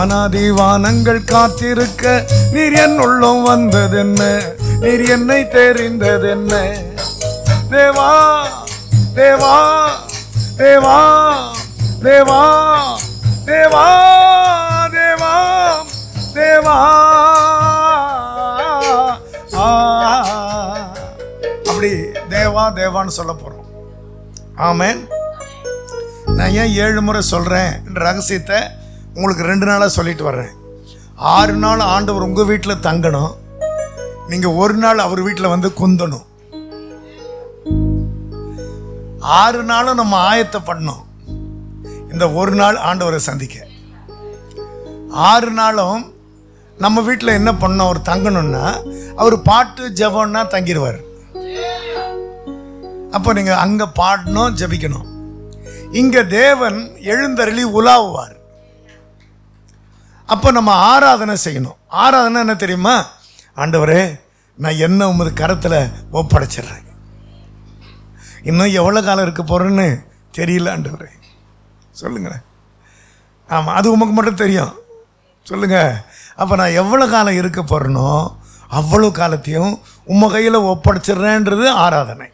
வானாதி வானங்கள் காத்திருக்க நீர் என் உள்ளம் வந்ததென்ன, நீர் என்னை தெரிந்ததென்ன. தேவா தேவா தேவா தேவா தேவா தேவா தேவா. அப்படி தேவா தேவான்னு சொல்ல போறோம். ஆமென். நான் ஏன் 7 முறை சொல்றேன் என்ற ரகசியத்தை உங்களுக்கு 2 நாளா சொல்லிட்டு வர்றேன். 6 நாள் ஆண்டவர் உங்க வீட்டில் தங்கணும், நீங்க 1 நாள் அவர் வீட்டில் வந்து குந்தணும். 6 நாளும் நம்ம ஆயத்தை பண்ணணும் இந்த 1 நாள் ஆண்டவரை சந்திக்க. 6 நாளும் நம்ம வீட்டில் என்ன பண்ணோம், அவர் தங்கணும்னா அவர் பாட்டு ஜெபம்னா தங்கிடுவார். அப்போ நீங்க அங்க பாடணும், ஜெபிக்கணும். இங்க தேவன் எழுந்தருளி உலாவுவார். அப்போ நம்ம ஆராதனை செய்யணும். ஆராதனை என்ன தெரியுமா? ஆண்டவரே நான் என்ன உமது கரத்தில் ஒப்படைச்சிடுறேன், இன்னும் எவ்வளோ காலம் இருக்க போறேன்னு தெரியல ஆண்டவரே சொல்லுங்களேன். ஆமாம், அது உமக்கு மட்டும் தெரியும். சொல்லுங்க. அப்போ நான் எவ்வளோ காலம் இருக்க போறேனோ அவ்வளோ காலத்தையும் உம்ம கையில் ஒப்படைச்சிடுறேன்றது ஆராதனை.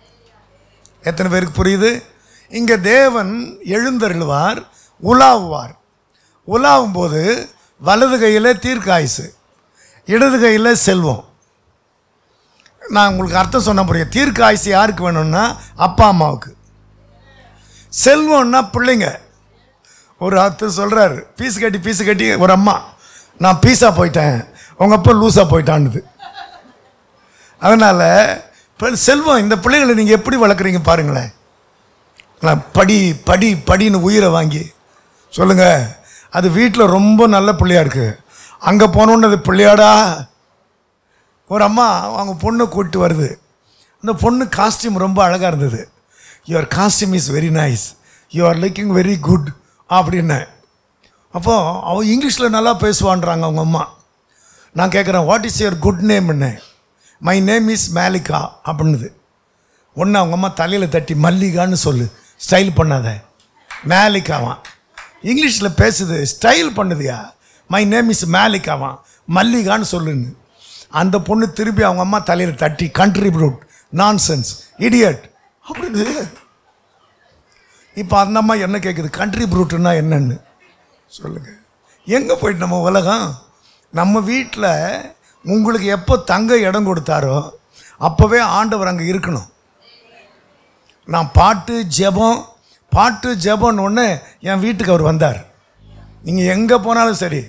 எத்தனை பேருக்கு புரியுது? இங்கே தேவன் எழுந்தருளுவார், உலாவுவார். உலாவும் போது வலது கையில் தீர்க்காயுசு, இடது கையில் செல்வம். நான் உங்களுக்கு அர்த்தம் சொன்ன புரியும். தீர்க்காயுசு யாருக்கு வேணும்னா அப்பா அம்மாவுக்கு, செல்வம்னா பிள்ளைங்க. ஒரு அர்த்தம் சொல்கிறார், பீஸ் கட்டி ஒரு அம்மா நான் பீஸா போயிட்டேன், உங்கள் அப்பா லூஸாக போயிட்டான்னுது. அதனால் செல்வம், இந்த பிள்ளைகளை நீங்கள் எப்படி வளர்க்குறீங்க பாருங்களேன். படி படி படின்னு உயிரை வாங்கி சொல்லுங்க. அது வீட்டில் ரொம்ப நல்ல பிள்ளையா இருக்கு, அங்கே போனோன்னு அது பிள்ளையாடா. ஒரு அம்மா அவங்க பொண்ணை கூப்பிட்டு வருது. அந்த பொண்ணு காஸ்டியூம் ரொம்ப அழகாக இருந்தது. Your costume is very nice, you are looking very good அப்படின்னு. அப்போது அவள் இங்கிலீஷில் நல்லா பேசுவான்றாங்க அவங்க அம்மா. நான் கேட்குறேன், வாட் இஸ் யுவர் குட் நேம்னு. மை நேம் இஸ் மேலிகா அப்படின்னுது. ஒன்று அவங்க அம்மா தலையில் தட்டி மல்லிகான்னு சொல்லு, ஸ்டைல் பண்ணாத. மேலிகாவான் இங்கிலீஷில் பேசுது, ஸ்டைல் பண்ணுதியா. மை நேம் இஸ் மேலிகாவான், மல்லிகான்னு சொல்லுன்னு. அந்த பொண்ணு திருப்பி அவங்க அம்மா தலையில் தட்டி கண்ட்ரிபியூட், நான்சென்ஸ், இடியட் அப்படின்னு. இப்போ அந்த அம்மா என்ன கேட்குது, கண்ட்ரிபியூட்னா என்னன்னு சொல்லுங்க. எங்கே போயிட்டு நம்ம உலகம்? நம்ம வீட்டில் உங்களுக்கு எப்போ தங்க இடம் கொடுத்தாரோ அப்போவே ஆண்டவர் அங்கே இருக்கணும். நான் பாட்டு ஜெபம்னு ஒன்று என் வீட்டுக்கு அவர் வந்தார். நீங்கள் எங்கே போனாலும் சரி,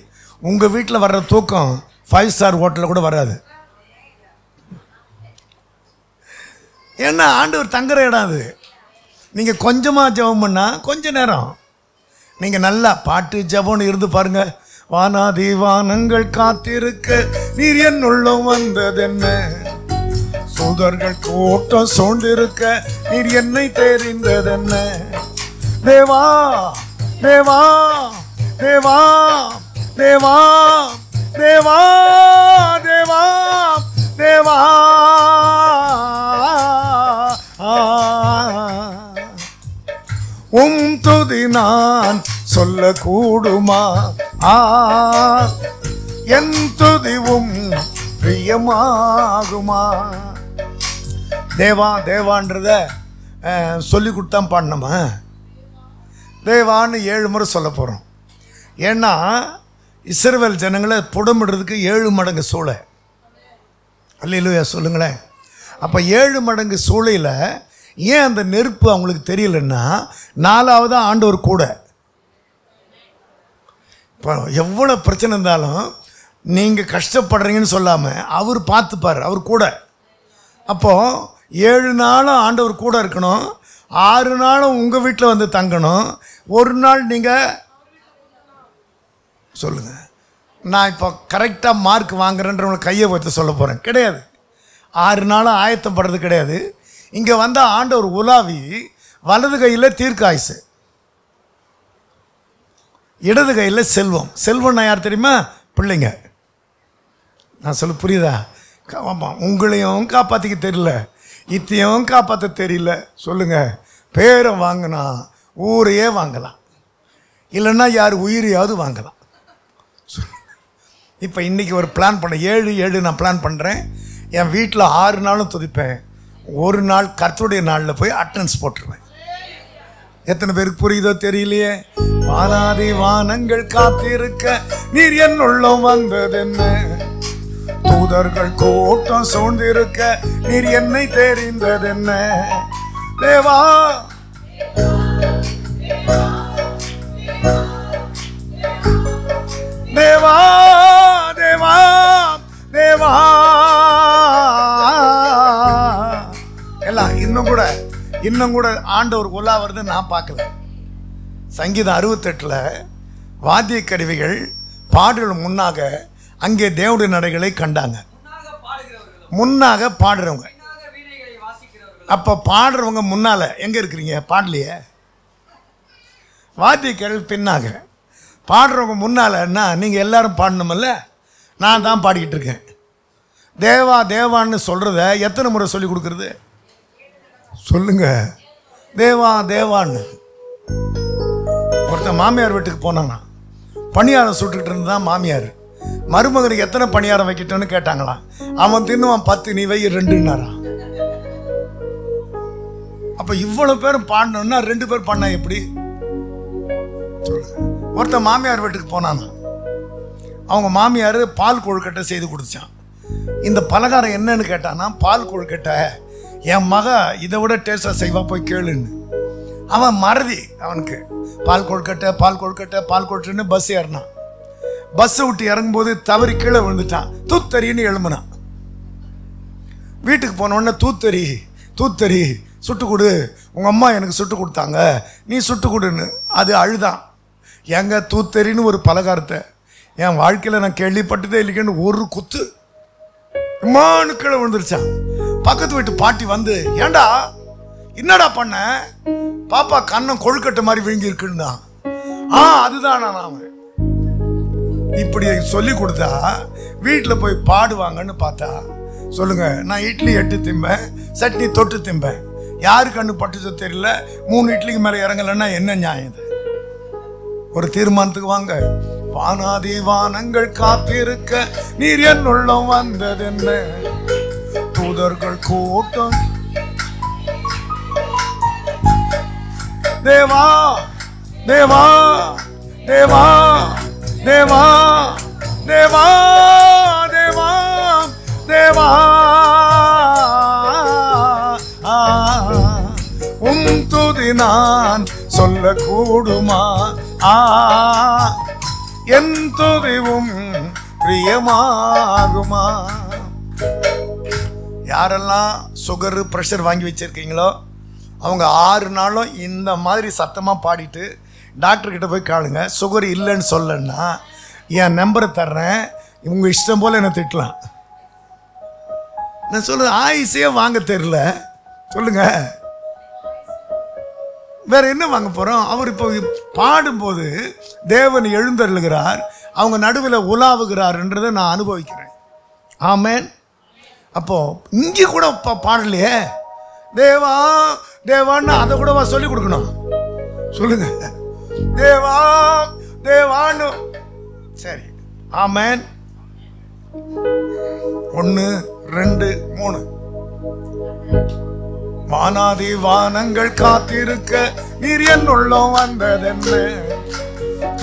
உங்கள் வீட்டில் வர்ற தூக்கம் 5 ஸ்டார் ஹோட்டலில் கூட வராது. ஏன்னா ஆண்டவர் தங்குற இடம் அது. நீங்கள் கொஞ்சமாக ஜெபம் பண்ணால் கொஞ்ச நேரம், நீங்கள் நல்லா பாட்டு ஜெபம்னு இருந்து பாருங்கள். வானாதி வானங்கள் காத்திருக்க நீர் என் உள்ளம் வந்ததென்ன, சூதர்கள் கூட்டம் சூழ்ந்திருக்க நீர் என்னை தெரிந்ததென்ன. தேவா தேவா தேவா தேவா தேவா தேவா தேவா. துதி நான் சொல்ல கூடுமா, என் துதிவும் பிரியமாகுமா. தேவா தேவான்றத சொல்லி கொடுத்தான் பாடணுமா? தேவான்னு 7 முறை சொல்ல போகிறோம். ஏன்னா இஸ்ரவேல் ஜனங்களை புடமிடுறதுக்கு 7 மடங்கு சூளை. அல்லேலூயா சொல்லுங்களேன். அப்போ 7 மடங்கு சூளையில் ஏன் அந்த நெருப்பு அவங்களுக்கு தெரியலன்னா, 4வது ஆண்டவர் கூட. இப்போ எவ்வளோ பிரச்சனை இருந்தாலும் நீங்கள் கஷ்டப்படுறீங்கன்னு சொல்லாமல் அவர் பார்த்துப்பார், அவர் கூட. அப்போது 7 நாளும் ஆண்டவர் கூட இருக்கணும், 6 நாளும் உங்கள் வீட்டில் வந்து தங்கணும். ஒரு நாள் நீங்கள் சொல்லுங்கள், நான் இப்போ கரெக்டாக மார்க் வாங்குறேன்றவங்களை கையை வைத்து சொல்ல போகிறேன். கிடையாது. 6 நாளும் ஆயத்தப்படுறது கிடையாது. இங்கே வந்தால் ஆண்டவர் உலாவி வலது கையில் தீர்க்காயுசு, இடது கையில் செல்வம். செல்வம்னா யார் தெரியுமா? பிள்ளைங்க. நான் சொல்ல புரியுதா? ஆமாம், உங்களையும் காப்பாற்றிக்க தெரியல, இத்தையும் காப்பாற்ற தெரியல. சொல்லுங்கள், பேரை வாங்கினா ஊரையே வாங்கலாம், இல்லைன்னா யார் உயிரையாவது வாங்கலாம். இப்போ இன்றைக்கி ஒரு பிளான் பண்ண 7 நான் பிளான் பண்ணுறேன். என் வீட்டில் 6 நாளும் துதிப்பேன். ஒரு நாள் கர்த்தருடைய நாளில் போய் அட்டெண்டன்ஸ் போட்டுருவேன். எத்தனை பேருக்கு புரியுதோ தெரியலையே. வானாதி வானங்கள் காத்திருக்க நீர் என் உள்ளம் வந்தது என்ன, தூதர்கள் கூட்டம் சூழ்ந்திருக்க நீர் என்னை தெரிந்தது என்ன. தேவா தேவா தேவா தேவா எல்லாம் இன்னும் கூட ஆண்டவர் உலா வருது நான் பார்க்கல. சங்கீதம் 68 வாத்திய கருவிகள் பாடல் முன்னாக அங்கே தேவனுடைய நடைகளை கண்டாங்க. முன்னாக பாடுறவங்க. அப்போ பாடுறவங்க முன்னால எங்க இருக்கிறீங்க? பாடலையே. வாத்திய கருவி பின்னாக, பாடுறவங்க முன்னாலன்னா நீங்க எல்லாரும் பாடணுமில்ல. நான் தான் பாடிக்கிட்டு இருக்கேன். தேவா தேவான்னு சொல்றத எத்தனை முறை சொல்லி கொடுக்கறது? சொல்லுங்க. தேவா தேவான்னு. ஒருத்தன் மாமியார் வீட்டுக்கு போனானா, பணியாரம் சுட்டுக்கிட்டு இருந்தான் மாமியார். மருமகனுக்கு எத்தனை பணியாரம் வைக்கிட்டோன்னு கேட்டாங்களாம். அவன் தின்னுவான் 10, நீ வை 2ன்னாரான். அப்ப இவ்வளவு பேரும் பாடணும்னா 2 பேர் பண்ணா எப்படி? ஒருத்தன் மாமியார் வீட்டுக்கு போனானா, அவங்க மாமியார் பால் கொழுக்கட்டை செய்து கொடுத்தான். இந்த பலகாரம் என்னன்னு கேட்டானா, பால் கொழுக்கட்டை என் மக இதை விட டேஸ்டா செய்வா, போய் கேளுன்னு. அவன் மறதி, அவனுக்கு பால் கொழுக்கட்டை பால் கொழுக்கட்டை பால் கொழுக்கட்டைன்னு பஸ் ஏறினான். பஸ்ஸை விட்டு இறங்கும்போது தவறி கீழே விழுந்துட்டான். தூத்தறின்னு எழும்புனான். வீட்டுக்கு போன உடனே தூத்தறி சுட்டு கொடு, உங்க அம்மா எனக்கு சுட்டு கொடுத்தாங்க, நீ சுட்டு கொடுன்னு. அது அழுதான். எங்க தூத்தறின்னு ஒரு பலகாரத்தை என் வாழ்க்கையில் நான் கேள்விப்பட்டதே இல்லைன்னு ஒரு குத்து இம்மானு கீழே விழுந்துருச்சான். பக்கத்து வீட்டு பாட்டி வந்து, ஏண்டா என்னடா பண்ண? பாப்பா கண்ணம் கொழுக்கட்டை மாதிரி விழுங்கி இருக்குன்னு. அதுதான் நான் இப்படி சொல்லி கொடுத்தா வீட்டில் போய் பாடுவாங்கன்னு பார்த்தா, சொல்லுங்க, நான் இட்லி 8 திம்பேன், சட்னி தொட்டு திம்பேன். யாரு கண்ணு பட்டுச்சோ தெரியல, 3 இட்லிக்கு மேலே இறங்கலைன்னா என்ன நியாயம் இது? ஒரு தீர்மானத்துக்கு வாங்க. வானாதி வானங்கள் காத்திருக்க நீர் என் உள்ளம் வந்தது என்ன, தூதர்கள் கூட்டம். தேவா தேவா தேவா தேவா தேவா தேவா தேவா துதி நான் சொல்ல கூடுமா? என் துதிவும் பிரியமாகுமா? யாரெல்லாம் சுகரு பிரஷர் வாங்கி வச்சிருக்கீங்களோ அவங்க 6 நாளும் இந்த மாதிரி சத்தமாக பாடிட்டு டாக்டர்கிட்ட போய் காணுங்க. சுகர் இல்லைன்னு சொல்லன்னா என் நம்பரை தர்றேன், இவங்க இஷ்டம் போல் என்ன திட்டலாம். நான் சொல்றது ஆயுசே வாங்க தெரியல. சொல்லுங்க, வேற என்ன வாங்க போறோம்? அவர் இப்போ பாடும்போது தேவன் எழுந்தருளுகிறார், அவங்க நடுவில் உலாவுகிறார்ன்றதை நான் அனுபவிக்கிறேன். ஆமேன். அப்போ இங்கே கூட பாடலையே தேவா தேவான்னு, அதை கூடவா சொல்லி கொடுக்கணும்? சொல்லுங்க, தேவா தேவான்னு. சரி, ஆமேன். 1 2 3. வானாதி வானங்கள் காத்திருக்க நீர் என் உள்ளம் வந்ததென்ன,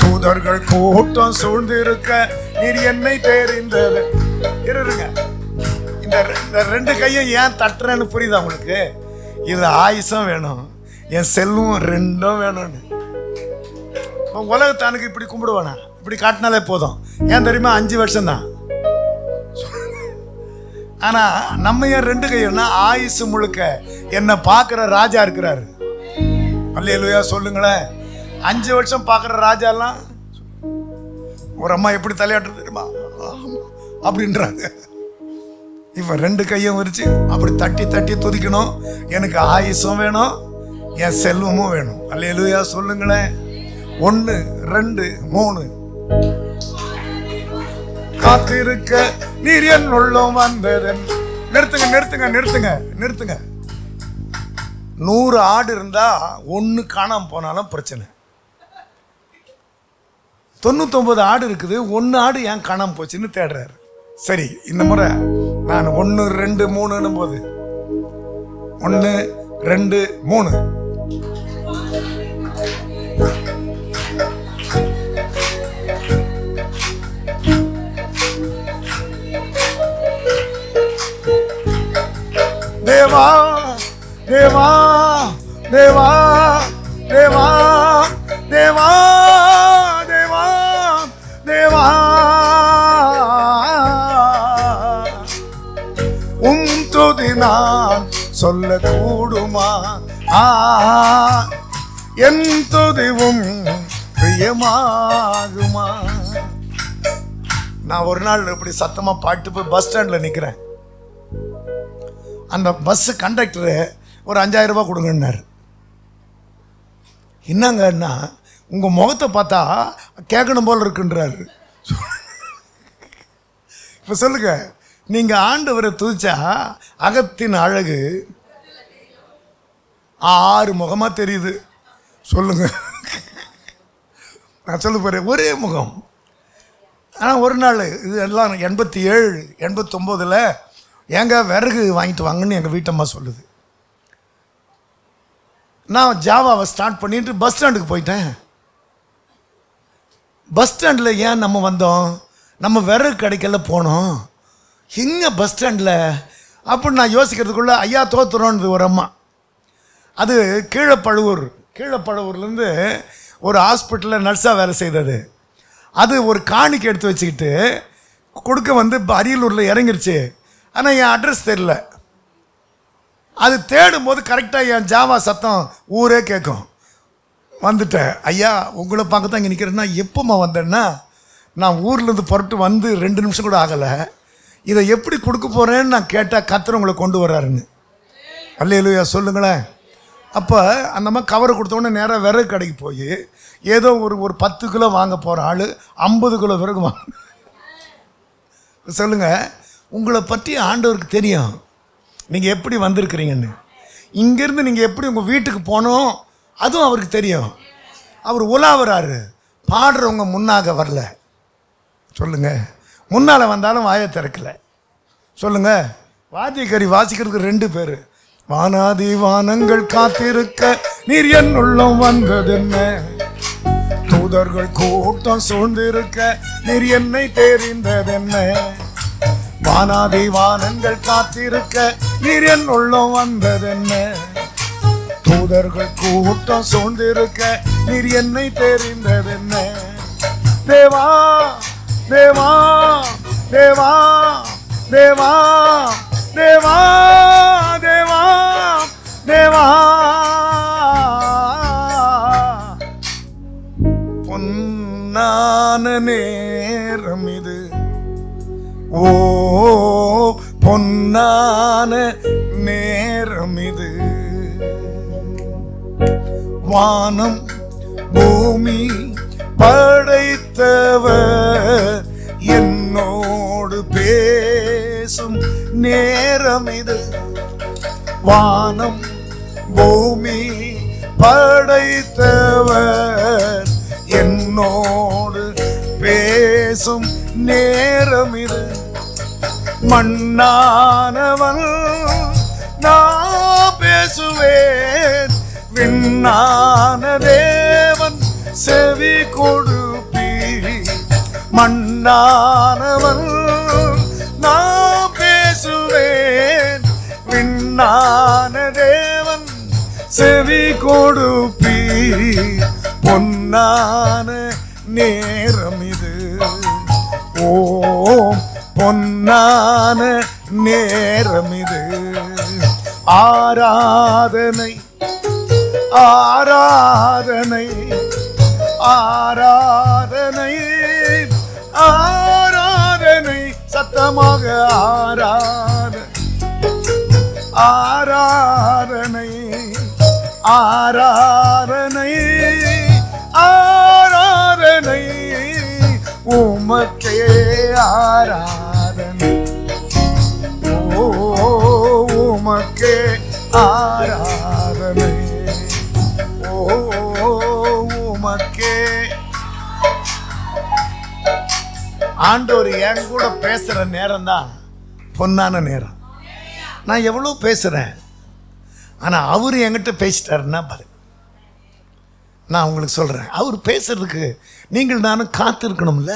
தூதர்கள் கூட்டம் சூழ்ந்திருக்க நீர் என்னை தெரிந்தது. இருங்க, இந்த 2 கையும் ஏன் தட்டுறேன்னு புரியுதா உங்களுக்கு? இது ஆயுசம் வேணும், என் செல்வம் 2ம் வேணும்னு. உலகத்தானுக்கு இப்படி கும்பிடுவானா? இப்படி காட்டினாலே போதும். ஏன் தெரியுமா? 5 வருஷம் தான். ஆனா நம்ம ஏன் 2 கையும்னா, ஆயுசு முழுக்க என்ன பார்க்கிற ராஜா இருக்கிறாரு. அல்லேலூயா சொல்லுங்களேன். 5 வருஷம் பார்க்கிற ராஜாலாம் ஒரு அம்மா எப்படி தலையாட்டு தெரியுமா அப்படின்றாங்க. இப்ப 2 கையும் விரிச்சு அப்படி தட்டி தட்டி துதிக்கணும். எனக்கு ஆயுசும் வேணும், என் செல்வமும் வேணும். அல்லேலூயா சொல்லுங்களேன். 1 2 3. காத்திருக்க நீர் என் உள்ளம் வந்தது. நிறுத்துங்க நிறுத்துங்க நிறுத்துங்க நிறுத்துங்க. 100 ஆடு இருந்தா 1 காணாம போனாலும் பிரச்சனை. 99 ஆடு இருக்குது, 1 ஆடு ஏன் காணாம போச்சுன்னு தேடுறாரு. சரி, இந்த முறை நான் 1 2 3 போது 1 2 3 தேவா தேவா தேவா தேவா தேவா தேவா தேவா துதி நான் சொல்ல கூடுமா? என் துதிவும் பிரியமாகுமா? நான் ஒரு நாள் இப்படி சத்தமா பாட்டு போய் பஸ் ஸ்டாண்ட்ல நிக்கிறேன். அந்த பஸ் கண்டக்டரு ஒரு 5000 ரூபாய் கொடுங்கன்னாரு. என்னங்கன்னா உங்க முகத்தை பார்த்தா கேட்கணும் போல இருக்குன்றாரு. இப்ப சொல்லுங்க, நீங்க ஆண்டவரை துதிச்சா அகத்தின் அழகு 6 முகமா தெரியுது. சொல்லுங்க, நான் சொல்ல போறேன், ஒரே முகம். ஆனால் ஒரு நாள் இது எல்லாம் 87 89 ஏங்க விறகு வாங்கிட்டு வாங்கன்னு எங்கள் வீட்டம்மா சொல்லுது. நான் ஜாவாவை ஸ்டார்ட் பண்ணிட்டு பஸ் ஸ்டாண்டுக்கு போயிட்டேன். பஸ் ஸ்டாண்டில் ஏன் நம்ம வந்தோம்? நம்ம விறகு கடைக்கல போனோம். எங்கே பஸ் ஸ்டாண்டில் அப்படின்னு நான் யோசிக்கிறதுக்குள்ள ஐயா தோத்துறோன்னு ஒரு அம்மா, அது கீழப்பழுவூர்லேருந்து ஒரு ஹாஸ்பிட்டலில் நர்ஸாக வேலை செய்தது. அது ஒரு காணிக்கை எடுத்து வச்சுக்கிட்டு கொடுக்க வந்து அரியலூரில் இறங்கிருச்சு. ஆனால் என் அட்ரஸ் தெரியல. அது தேடும் போது கரெக்டாக என் ஜாவா சத்தம் ஊரே கேட்கும். வந்துட்டேன், ஐயா உங்களை பார்க்க தான் இங்கே நிற்கிறேன்னா. எப்போம்மா வந்தேன்னா, நான் ஊர்லேருந்து புறட்டு வந்து 2 நிமிஷம் கூட ஆகலை. இதை எப்படி கொடுக்க போகிறேன்னு நான் கேட்டால் கர்த்தர் உங்களை கொண்டு வர்றாருன்னு. அல்லேலூயா சொல்லுங்களேன். அப்போ அந்த மாதிரி கவரை கொடுத்தோன்னே நேராக விறகு கடைக்கு போய் ஏதோ ஒரு 10 கிலோ வாங்க போகிற ஆள் 50 கிலோ விறகு வாங்க. சொல்லுங்கள், உங்களை பற்றி ஆண்டவருக்கு தெரியும் நீங்கள் எப்படி வந்திருக்கிறீங்கன்னு. இங்கேருந்து நீங்கள் எப்படி உங்கள் வீட்டுக்கு போனோம் அதுவும் அவருக்கு தெரியும். அவர் உலாவறாரு, பாடுறவங்க முன்னாக வரல. சொல்லுங்கள், முன்னால் வந்தாலும் வாயை திறக்கலை. சொல்லுங்கள், வாத்தியக்காரி வாசிக்கிறதுக்கு 2 பேர். வானாதி வானங்கள் காத்திருக்க நீர் என் உள்ளம் வந்ததென்ன, தூதர்கள் கூட்டம் சூழ்ந்திருக்க நீர் என்னை தெரிந்ததென்ன. வானாதி வானங்கள் காத்திருக்க நீர் என் உள்ளம் வந்ததென்ன, தூதர்கள் கூட்டம் சூழ்ந்திருக்க நீர் என்னை தெரிந்ததென்ன. தேவா தேவா தேவா தேவா தேவா தேவா தேவா பொன்னான நேரம் இது, ஓ பொன்னான நேரம் இது. வானம் பூமி படைத்தவர் என்னோடு பேசும் நேரம் இது. வானம் பூமி படைத்தவர் என்னோடு பேசும் நேரம் இது. மண்ணானவன் நான் பேசுவேன், விண்ணான தேவன் செவி கொடுப்பீர். மண்ணானவன் நான் பேசுவேன், விண்ணான தேவன் செவி கொடுப்பீர். பொன்னான நேரம் இது, ஓ பொன்னான நேரம் இது. ஆராதனை ஆராதனை ஆராதனை ஆராதனை சத்தமாக ஆராதனை ஆராதனை ஆராதனை உமக்கே ஆராதனை, ஓ உமக்கே ஆராதனை, ஓ உமக்கே ஆண்டவர் என் கூட பேசுற நேரம் தான் பொன்னான நேரம். நான் எவ்வளோ பேசுறேன், ஆனா அவரு என்கிட்ட பேசிட்டாருன்னா பாரு. நான் உங்களுக்கு சொல்றேன், அவர் பேசுறதுக்கு நீங்கள் நானும் காத்திருக்கணும்ல.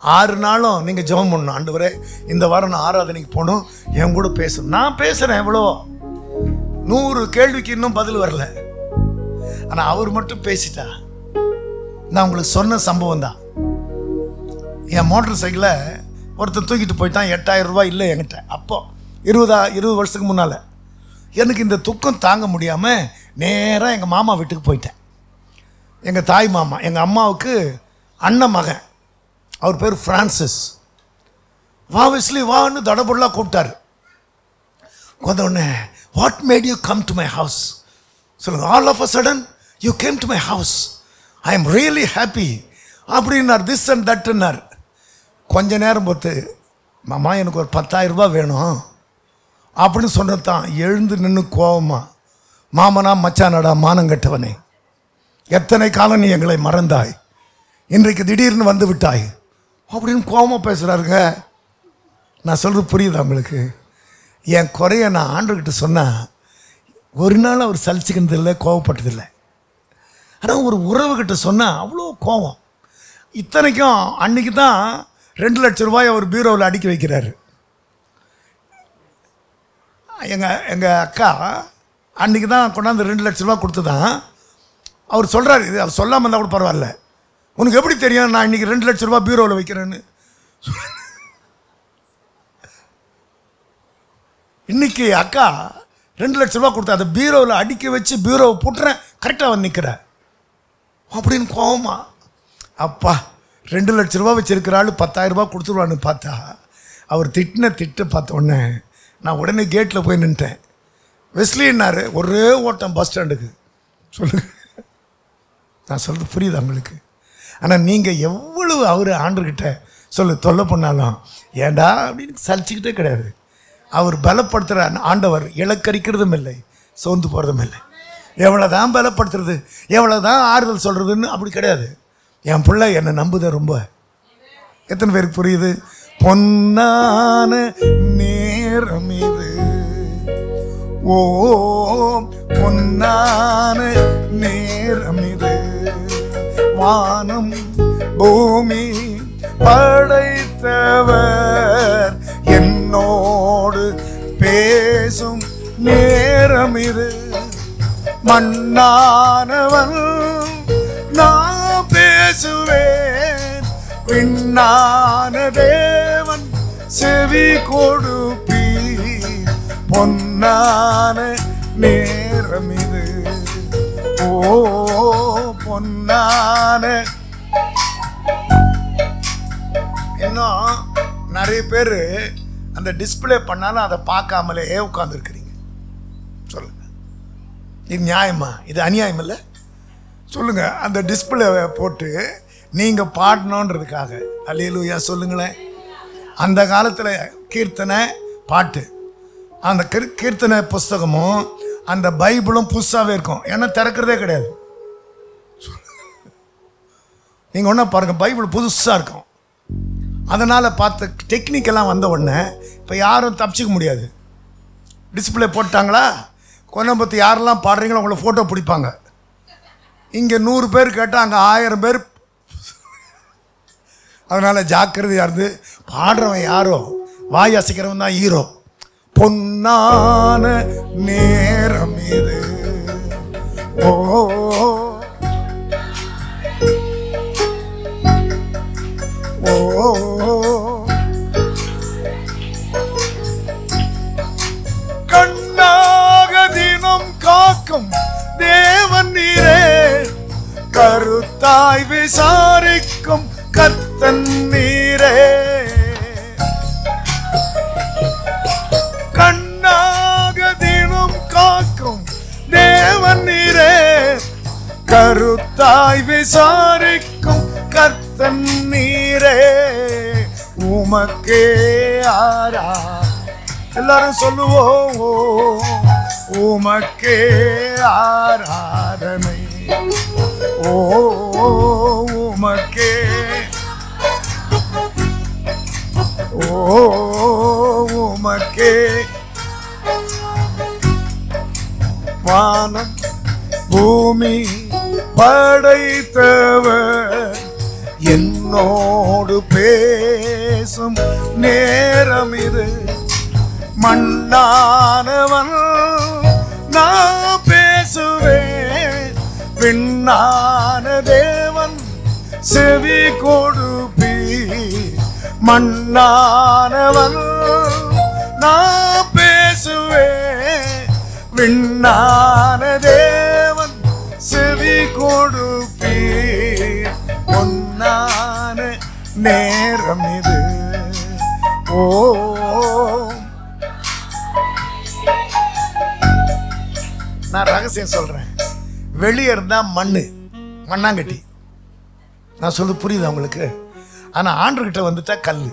6 நாளும் நீங்க ஜெபம் பண்ணணும், ஆண்டவரே இந்த வாரம் நான் ஆராதனைக்கு போகணும், என் கூட பேசணும். நான் பேசுறேன் எவ்வளோ, 100 கேள்விக்கு இன்னும் பதில் வரல. ஆனா அவர் மட்டும் பேசிட்டா. நான் உங்களுக்கு சொன்ன சம்பவம் தான். என் மோட்டர் சைக்கிளை ஒருத்தர் தூக்கிட்டு போயிட்டான். 8000 ரூபாய் இல்லை என்கிட்ட. அப்போ 20 வருஷத்துக்கு முன்னால் எனக்கு இந்த துக்கம் தாங்க முடியாமல் நேராக எங்கள் மாமா வீட்டுக்கு போயிட்டேன். எங்கள் தாய் மாமா, எங்கள் அம்மாவுக்கு அண்ணன் மகன், அவர் பேர் ஃப்ரான்சிஸ். வா வெஸ்லி வான்னு தடபுடலாக கூப்பிட்டாரு. கொஞ்ச உடனே, what made you come to my house சொல்லுங்க. All of a sudden you came to my house, I am really happy அப்படின்னார். திஸ் அண்ட் தட்டுன்னார். கொஞ்ச நேரம் பொறுத்து, மாமா எனக்கு ஒரு 10,000 ரூபாய் வேணும் அப்படின்னு சொன்னதான் எழுந்து நின்று கோவமா, மாமனா மச்சானடா மானங்கட்டவனே, எத்தனை காலம் நீ எங்களை மறந்தாய், இன்றைக்கு திடீர்னு வந்து விட்டாய் அப்படின்னு கோவமாக பேசுகிறாருங்க. நான் சொல்கிறது புரியுதா உங்களுக்கு? என் குறைய நான் ஆண்டவர்கிட்ட சொன்னால் ஒரு நாள் அவர் சலிச்சுக்கினதில்லை, கோவப்பட்டதில்லை. ஆனால் ஒரு உறவுகிட்ட சொன்னால் அவ்வளோ கோவம். இத்தனைக்கும் அன்றைக்கி தான் 2 லட்சம் ரூபாய் அவர் பீரோவில் அடுக்கி வைக்கிறாரு. எங்கள் அக்கா அன்றைக்கி தான் கொண்டாந்து 2 லட்சம் ரூபா கொடுத்து தான் அவர் சொல்கிறார். இது அவர் சொல்லாமல் இருந்தால் கூட பரவாயில்ல, உனக்கு எப்படி தெரியும் நான் இன்றைக்கி 2 லட்சம் ரூபா பீரோவில் வைக்கிறேன்னு? இன்னைக்கு அக்கா 2 லட்சம் ரூபா கொடுத்தா அதை பீரோவில் அடுக்கி வச்சு பீரோவை போட்டுறேன், கரெக்டாக வந்து நிற்கிறேன் அப்படின்னு கோவமா. அப்பா 2 லட்சம் ரூபா வச்சிருக்கிறாள், 10,000 ரூபா கொடுத்துருவான்னு பார்த்தா அவர் திட்டு பார்த்த உடனே நான் உடனே கேட்டில் போய் நின்ட்டேன். வெஸ்லின்னாரு, ஒரே ஓட்டம் பஸ் ஸ்டாண்டுக்கு. சொல்லுங்க, நான் சொல்கிறது புரியுது உங்களுக்கு? ஆனால் நீங்கள் எவ்வளவு அவர் ஆண்டர்கிட்ட தொல்லை பண்ணாலும் ஏண்டா அப்படின்னு சலிச்சுக்கிட்டே கிடையாது. அவர் பலப்படுத்துகிற ஆண்டவர் இலக்கரிக்கிறதும் இல்லை, சோர்ந்து போகிறதும் இல்லை. எவ்வளோ தான் பலப்படுத்துறது, எவ்வளோ தான் ஆறுதல் சொல்கிறதுன்னு அப்படி கிடையாது. என் பிள்ளை என்னை நம்புத ரொம்ப. எத்தனை பேருக்கு புரியுது? பொன்னான நேரம் இது, ஓ பொன்னான நேரம் இது, வானம் பூமி படைத்தவர் என்னோடு பேசும் நேரம் இது. மண்ணானவன் நான் பேசுவேன், விண்ணான தேவன் செவி கொடுப்பீ. பொன்னான நேரம் இது, ஓ பொன்னான. இன்னும் நிறைய பேர் அந்த டிஸ்பிளே பண்ணாலும் அதை பார்க்காமலே உட்கார்ந்துருக்கிறீங்க. சொல்லுங்க, இது நியாயமா? இது அநியாயம் இல்லை? சொல்லுங்க. அந்த டிஸ்பிளே போட்டு நீங்க பாடணுன்றதுக்காக அல்லேலூயா சொல்லுங்களேன். அந்த காலத்தில் கீர்த்தனை பாட்டு, அந்த கீர்த்தனை புஸ்தகமும் அந்த பைபிளும் புதுசாகவே இருக்கும். ஏன்னா திறக்கிறதே கிடையாது. நீங்கள் ஒன்றா பாருங்கள், பைபிள் புதுசாக இருக்கும். அதனால் பார்த்து டெக்னிக்கெல்லாம் வந்த உடனே இப்போ யாரும் தப்பிச்சிக்க முடியாது. டிஸ்பிளே போட்டாங்களா, கொஞ்சம் பற்றி யாரெல்லாம் பாடுறீங்களோ அவங்கள ஃபோட்டோ பிடிப்பாங்க. இங்கே 100 பேர் கேட்டால் அங்கே 1000 பேர். அதனால் ஜாக்கிரதையாக இருந்து பாடுறவன் யாரோ, வாய் அசைக்கிறவன் தான் ஹீரோ. பொன்னான நேரம் இது, ஓ ஓ கண்ணாக தினம் காக்கும் தேவன் நீரே, கருத்தாய் விசாரிக்கும் கர்த்தன் நீரே. கண்ணாக தினம் காக்கும் தேவன் நீரே, கருத்தாய் விசாரிக்கும் கர்த்தன் நீரே. உமக்கே ஆரா, எல்லாரும் சொல்லுவோம், உமக்கே ஆராதனை, ஓ உமக்கே. உமக்கே வானம் பூமி படைத்தவர் என்னோடு பேசும் நேரம் இது. மண்ணானவன் நான் பேசுவேன், விண்ணான தேவன் செவி கொடுப்பி. மண்ணானவன் நான் பேசுவேன், விண்ணான தேவன் செவி கொடுப்பி. பொன்னான நேரம் இது. ஓ நான் ரகசியம் சொல்றேன். வெளியே இருந்தா மண்ணு, மண்ணாங்கட்டி. நான் சொல்றது புரியுது உங்களுக்கு? ஆனா ஆண்டவர்கிட்ட வந்துட்டா கல்லு.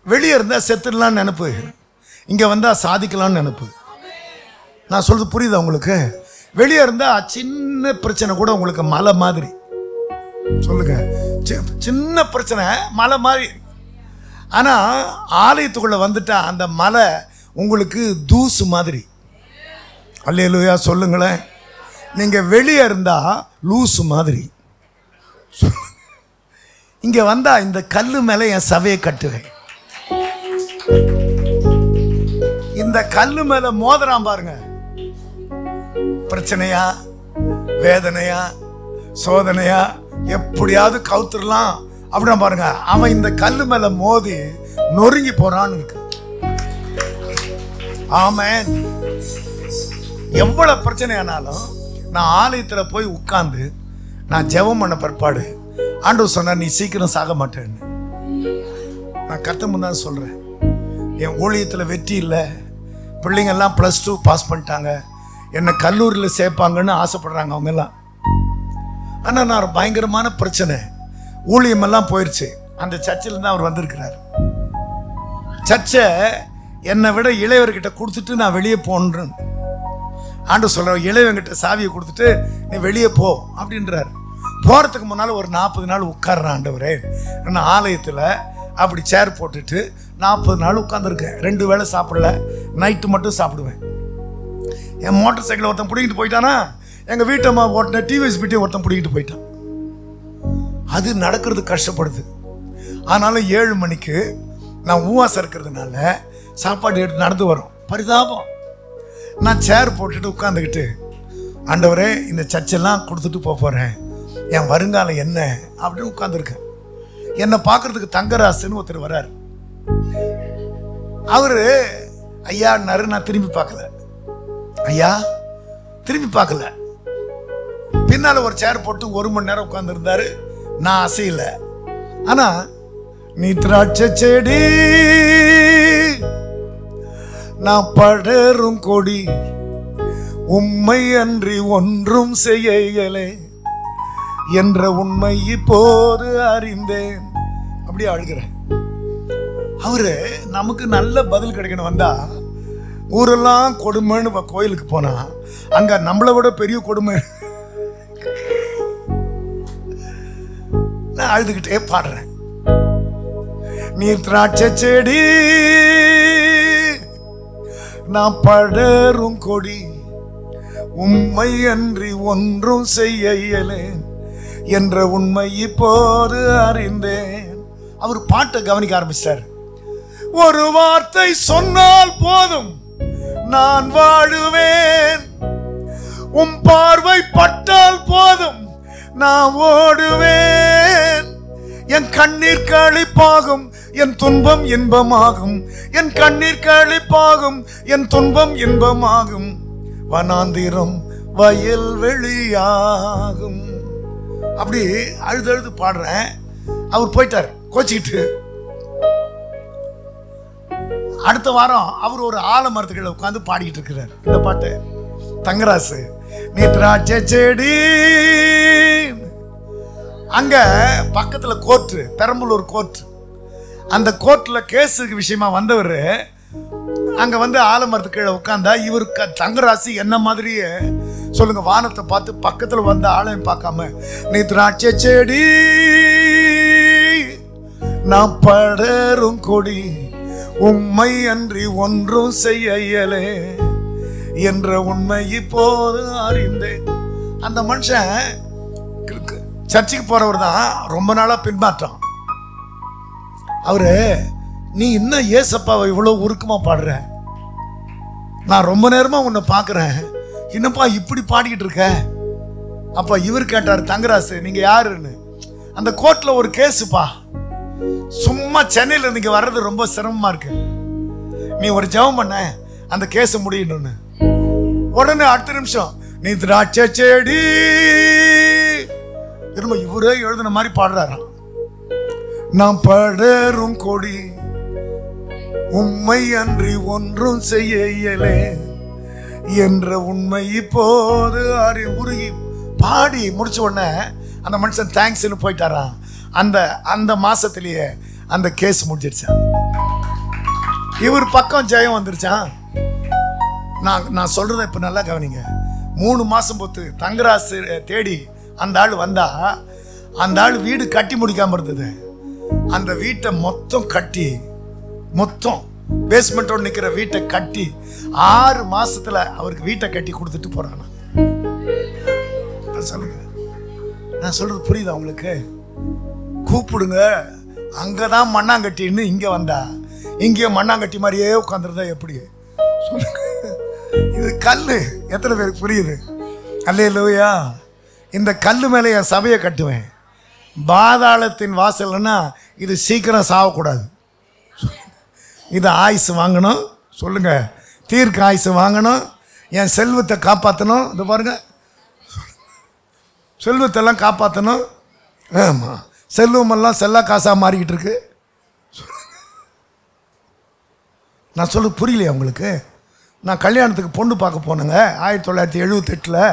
வெளியே இருந்தா செத்துடலாம்னு நினைப்பு, இங்க வந்தா சாதிக்கலாம்னு நினைப்பு. நான் சொல்றது புரியுது உங்களுக்கு? வெளியே இருந்தா சின்ன பிரச்சனை கூட உங்களுக்கு மலை மாதிரி. சொல்லுங்க, சின்ன பிரச்சனை மலை மாதிரி. ஆனா ஆலயத்துக்குள்ள வந்துட்டா அந்த மலை உங்களுக்கு தூசு மாதிரி. அல்லேலூயா சொல்லுங்களேன். நீங்க வெளியே இருந்தா லூசு மாதிரி. இங்க வந்தா இந்த கல்லு மேல என் சபையை கட்டுவேன். இந்த கல்லு மேல மோதிரான் பாருங்க. பிரச்சனையா, வேதனையா, சோதனையா, எப்படியாவது கவுத்துடலாம் அப்படின்னா பாருங்க, அவன் இந்த கல்லு மேல மோதி நொறுங்கி போறான்னு இருக்கு. ஆமென். எவ்வளவு பிரச்சனையானாலும் நான் ஆலயத்துல போய் உட்கார்ந்து நான் ஜெபம் பண்ண பிற்பாடு ஆண்டவர் சொன்னார், நீ சீக்கிரம் சாக மாட்டேன்னு. நான் கர்த்தர் முன்னாடி சொல்றேன். என் ஊழியத்துல வெற்றி இல்லை, பிள்ளைங்க எல்லாம் +2 பாஸ் பண்ணிட்டாங்க, என்னை கல்லூரியில் சேர்ப்பாங்கன்னு ஆசைப்படுறாங்க அவங்க எல்லாம். ஆனா நான் பயங்கரமான பிரச்சனை, ஊழியமெல்லாம் போயிடுச்சு. அந்த சர்ச்சில் தான் அவர் வந்திருக்கிறார். சர்ச்சை என்னை விட இளையவர்கிட்ட கொடுத்துட்டு நான் வெளியே போன்றேன். ஆண்டு சொல்ற, இளையவங்கிட்ட சாவியை கொடுத்துட்டு நீ வெளியே போ அப்படின்றார். போறதுக்கு முன்னால ஒரு 40 நாள் உட்கார்றேன். ஆண்டவரே, நான் ஆலயத்தில் அப்படி சேர் போட்டுட்டு 40 நாள் உட்காந்துருக்கேன். 2 வேளை சாப்பிடல, நைட்டு மட்டும் சாப்பிடுவேன். என் மோட்டர் சைக்கிள் ஒருத்தன் பிடிக்கிட்டு போயிட்டானா, எங்க வீட்டம்மா ஓட்டின டிவிஎஸ் பிடி ஒருத்தன் பிடிக்கிட்டு போயிட்டான். அது நடக்கிறது கஷ்டப்படுது. ஆனாலும் 7 மணிக்கு நான் ஊவாசம் இருக்கிறதுனால சாப்பாடு எடுத்து நடந்து வரும். பரிதாபம். நான் சேர் போட்டுட்டு உட்காந்துக்கிட்டு, ஆண்டவரே இந்த சர்ச்செல்லாம் கொடுத்துட்டு போறேன், என் வருங்காலம் என்ன அப்படின்னு உட்காந்துருக்கேன். என்னை பார்க்கறதுக்கு தங்கராசுன்னு ஒருத்தர் வர்றாரு. அவரு ஐயா நறு. நான் திரும்பி பார்க்கல. ஐயா திரும்பி பார்க்கல. பின்னால ஒரு சேர் போட்டு 1 மணி நேரம் உட்கார்ந்து இருந்தாரு. நான் அசையில. ஆனா நீ திராட்சை செடி, நான் படரும் கொடி, உம்மை அன்றி ஒன்றும் செய்யலே என்ற உண்மை இப்போது அறிந்தேன். அப்படியே அழுகிறேன். அவரு நமக்கு நல்ல பதில் கிடைக்கணும். வந்தா ஊரெல்லாம் கொடுமைன்னு கோயிலுக்கு போனா அங்க நம்மளை விட பெரிய கொடுமை. நான் அழுதுகிட்டே பாடுறேன். நீ திராட்சை செடி, நான் படரும் கொடி, உம்மை அன்றி ஒன்றும் செய்யலேன் என்ற உண்மை இப்போது அறிந்தேன். அவர் பாட்டை கவனிக்க ஆரம்பிச்சார். ஒரு வார்த்தை சொன்னால் போதும் நான் வாழுவேன், உம் பார்வை பட்டால் போதும் நான் ஓடுவேன். என் கண்ணீர் களிப்பாகும், என் துன்பம் இன்பமாகும். என் கண்ணீர் களிப்பாகும், என் துன்பம் இன்பமாகும். வனாந்திரம் வயல் வெளியாகும். அப்படி அழுது அழுது பாடுறேன். அவர் போயிட்டார் கோச்சிக்கிட்டு. அடுத்த வாரம் அவர் ஒரு ஆலமரத்துக்குள்ள உட்காந்து பாடிக்கிட்டு இருக்கிறார் இந்த பாட்டு. தங்கராசு, நீ திராட்சை செடி. அங்க பக்கத்துல கோர்ட்டு, பெரம்பலூர் கோர்ட். அந்த கோர்ட்ல கேஸுக்கு விஷயமா வந்தவர் அங்க வந்து ஆலமரத்துக்கு கீழே உட்காந்தா, இவருக்கு தங்கராசி என்ன மாதிரியே சொல்லுங்க, வானத்தை பார்த்து பக்கத்துல வந்த ஆலயம் பார்க்காம, நீ திராட்சை செடி, நான் படரும் கொடி உம்மை அன்றி ஒன்றும் செய்ய இயலே என்ற உண்மை இப்போது அறிந்தேன். அந்த மனுஷன் சர்ச்சுக்கு போறவர் தான், ரொம்ப நாளா பின்மாற்றம். அவரு, நீ இன்னும் ஏசப்பாவை இவ்வளவு உருக்கமா பாடுற, நான் ரொம்ப நேரமா உன்னை பாக்குறேன், என்னப்பா இப்படி பாடிக்கிட்டு இருக்க? அப்ப இவர் கேட்டார், தங்கராசு நீங்க யாருன்னு. அந்த கோர்ட்ல ஒரு கேஸுப்பா, சும்மா சென்னையில நீங்க வர்றது ரொம்ப சிரமமா இருக்கு, நீ ஒரு ஜெபம் பண்ண அந்த கேஸ் முடியணும்னு. உடனே அடுத்த நிமிஷம், நீ திராட்சை செடி, திரும்ப இவரே எழுதின மாதிரி பாடுறாராம். நான் படரும் கொடி உம்மை அன்றி ஒன்றும் செய்ய இயலே என்ற உண்மை இப்போது உருகி பாடி முடிச்ச உடனே அந்த மனுஷன் தேங்க்ஸ்ன்னு போயிட்டாராம். அந்த மாசத்திலேயே அந்த கேஸ் முடிஞ்சிருச்சான். இவர் பக்கம் ஜெயம் வந்துருச்சான். நான் சொல்றத இப்ப நல்லா கவனிங்க. 3 மாசம் பொத்து தங்கராசு தேடி அந்த ஆள் வந்தா, அந்த ஆள் வீடு கட்டி முடிக்காம இருந்தது. அந்த வீட்டை மொத்தம் கட்டி, மொத்தம் பேஸ்மெண்டோட நிக்கிற வீட்டை கட்டி 6 மாசத்துல அவருக்கு வீட்டை கட்டி கொடுத்துட்டு போறாங்க. சொல்லுங்க, நான் சொல்றது புரியுதா உங்களுக்கு? கூப்பிடுங்க, அங்கதான் மண்ணாங்கட்டின்னு இங்க வந்தா இங்கேயும் மண்ணாங்கட்டி மாதிரியே உட்காந்துருந்தா எப்படி சொல்லுங்க? இது கல்லு. எத்தனை பேருக்கு புரியுது? அல்லேலூயா. இந்த கல்லு மேலே என் சபையை கட்டுவேன். பாதாளத்தின் வாசல்னா இது சீக்கிரம் சாகக்கூடாது. இது ஆயுசு வாங்கணும். சொல்லுங்க, தீர்க்க ஆயுசு வாங்கணும். என் செல்வத்தை காப்பாற்றணும். இது பாருங்க, செல்வத்தெல்லாம் காப்பாற்றணும். ஆமாம், செல்வமெல்லாம் செல்லா காசாக மாறிக்கிட்டு இருக்கு. நான் சொல்ல புரியலையா உங்களுக்கு? நான் கல்யாணத்துக்கு பொண்ணு பார்க்க போனேங்க 1978.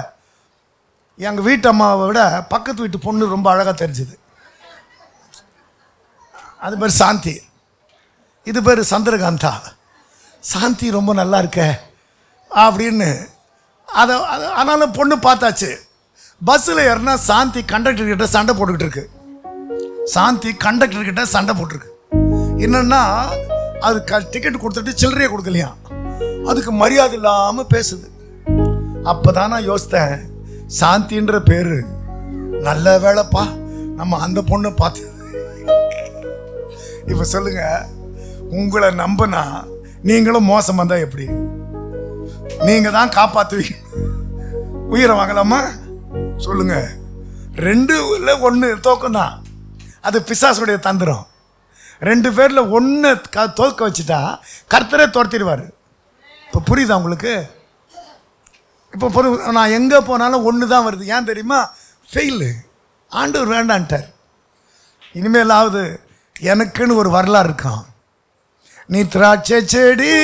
எங்கள் வீட்டு அம்மாவை விட பக்கத்து வீட்டு பொண்ணு ரொம்ப அழகாக தெரிஞ்சுது. அது பேர் சாந்தி, இது பேர் சந்திரகாந்தா. சாந்தி ரொம்ப நல்லா இருக்க அப்படின்னு ஆனாலும் பொண்ணு பார்த்தாச்சு. பஸ்ஸில் ஏறினா சாந்தி கண்டக்டர்கிட்ட சண்டை போட்டுக்கிட்டு இருக்கு. சாந்தி கண்டக்டர்கிட்ட சண்டை போட்டிருக்கு. என்னன்னா, அது டிக்கெட் கொடுத்துட்டு சில்லறையை கொடுக்கலையா, அதுக்கு மரியாதை இல்லாமல் பேசுது. அப்போதான் நான் யோசித்தேன், சாந்தின்ற பேரு நல்ல வேலைப்பா, நம்ம அந்த பொண்ணை பார்த்து. இப்போ சொல்லுங்க, உங்களை நம்பினா நீங்களும் மோசம் வந்தா எப்படி? நீங்க தான் காப்பாற்றுவீங்க. உயிரை வாங்கலாமா? சொல்லுங்க. 2 இல்லை 1 தோக்கம் தான். அது பிசாசுடைய தந்திரம். 2 பேர்ல 1 தோக்க வச்சுட்டா கர்த்தரே துரத்திடுவார். இப்போ புரியுதா உங்களுக்கு? இப்போ நான் எங்கே போனாலும் 1 தான் வருது. ஏன் தெரியுமா? ஃபெயிலு. ஆண்டவர் வேண்டான்ட்டார். இனிமேலாவது எனக்குன்னு ஒரு வரலாறு இருக்கான். நீ திராட்சை செடி,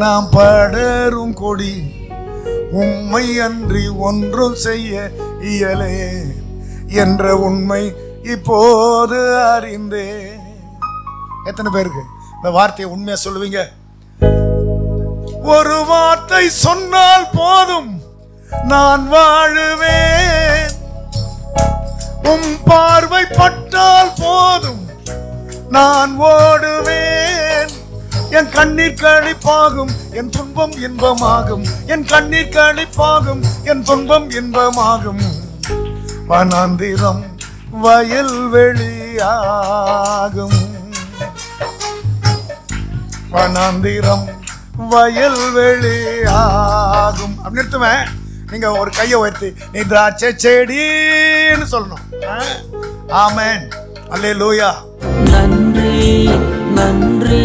நான் படரும் கொடி, உம்மை அன்றி ஒன்றும் செய்ய இயலே என்ற உண்மை இப்போது அறிந்தே. எத்தனை பேருக்கு இந்த வார்த்தையை உண்மையா சொல்லுவீங்க? ஒரு வார்த்தை சொன்னால் போதும், நான் வாழுவேன். உம் பார்வை பட்டால் போதும், நான் ஓடுவேன். என் கண்ணீர் கழிப்பாகும், என் துன்பம் இன்பமாகும். என் கண்ணீர் கழிப்பாகும், என் துன்பம் இன்பமாகும். வனாந்திரம் வயல்வெளியாகும், வனாந்திரம் வயல்வெளியாகும். அப்படி நிறுத்துவேன். நீங்க ஒரு கையை உயர்த்தி நீ திராட்சை செடின்னு சொல்லணும். ஆமென், அல்லேலூயா. நன்றி நன்றி